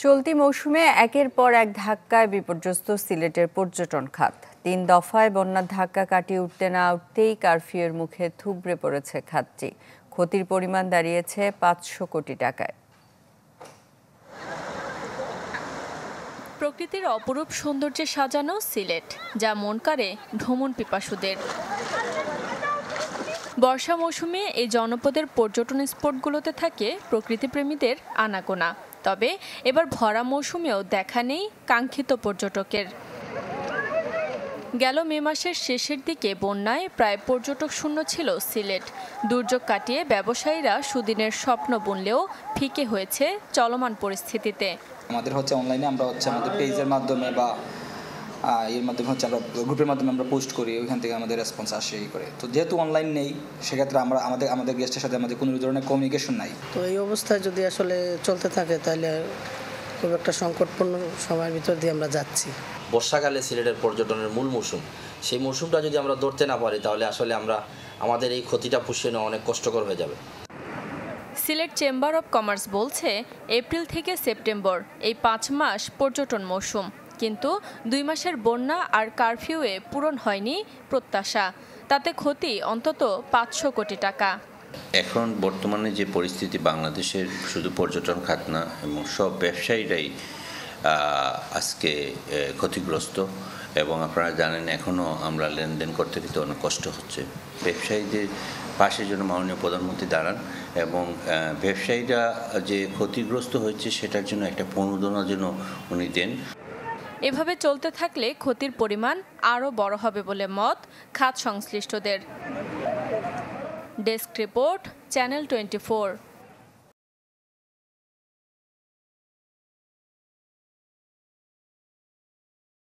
চলতি মৌসুমে একের পর এক ধাক্কায় বিপর্যস্ত সিলেটের পর্যটন খাত। ৩ দফায় বন্যার ধাক্কা কাটিয়ে উঠতে না উঠতেই কারফিউয়ের মুখে থুবড়ে পড়েছে খাতটি। ক্ষতির পরিমাণ দাঁড়িয়েছে ৫০০ কোটি টাকায়। প্রকৃতির অপরূপ সৌন্দর্যে সাজানো সিলেট, যা মন কাড়ে ভ্রমণ পিপাসুদের। বর্ষা মৌসুমে এই জনপদের পর্যটন স্পটগুলোতে থাকে প্রকৃতিপ্রেমীদের আনাগোনা। তবে এবার ভরা মৌসুমেও দেখা নেই কাঙ্ক্ষিত পর্যটকের। গেল মে মাসের শেষের দিকে বন্যায় প্রায় পর্যটক শূন্য ছিল সিলেট। দুর্যোগ কাটিয়ে ব্যবসায়ীরা সুদিনের স্বপ্ন বুনলেও ফিকে হয়েছে চলমান পরিস্থিতিতে। আমাদের অনলাইনে আমরা আমাদের পেজের মাধ্যমে বা এর মাধ্যমে আমরা গ্রুপের মাধ্যমে আমরা পোস্ট করি, ওইখান থেকে আমাদের রেসপন্স আসে এই করে। তো যেহেতু অনলাইন নেই, সেক্ষেত্রে আমরা আমাদের গেস্টের সাথে আমাদের কোনো ধরনের কমিউনিকেশন নাই। তো এই অবস্থায় যদি আসলে চলতে থাকে তাহলে খুব একটা সংকটপূর্ণ সময়ের ভিতর দিয়ে আমরা যাচ্ছি। বর্ষাকালে সিলেটের পর্যটনের মূল মৌসুম, সেই মৌসুমটা যদি আমরা ধরতে না পারি তাহলে আসলে আমাদের এই ক্ষতিটা পুষিয়ে নেওয়া অনেক কষ্টকর হয়ে যাবে। সিলেট চেম্বার অব কমার্স বলছে, এপ্রিল থেকে সেপ্টেম্বর এই 5 মাস পর্যটন মৌসুম, কিন্তু 2 মাসের বন্যা আর কারফিউয়ে পূরণ হয়নি প্রত্যাশা। তাতে ক্ষতি অন্তত 500 কোটি টাকা। এখন বর্তমানে যে পরিস্থিতি বাংলাদেশের, শুধু পর্যটন খাত না এবং সব ব্যবসায়ীরাই আজকে ক্ষতিগ্রস্ত। এবং আপনারা জানেন এখনও আমরা লেনদেন করতে কিন্তু অনেক কষ্ট হচ্ছে। ব্যবসায়ীদের পাশে যেন মাননীয় প্রধানমন্ত্রী দাঁড়ান এবং ব্যবসায়ীরা যে ক্ষতিগ্রস্ত হয়েছে সেটার জন্য একটা প্রণোদনা যেন উনি দেন। এভাবে চলতে থাকলে ক্ষতির পরিমাণ আরও বড় হবে বলে মত খাত সংশ্লিষ্টদের। Desk report, channel 24।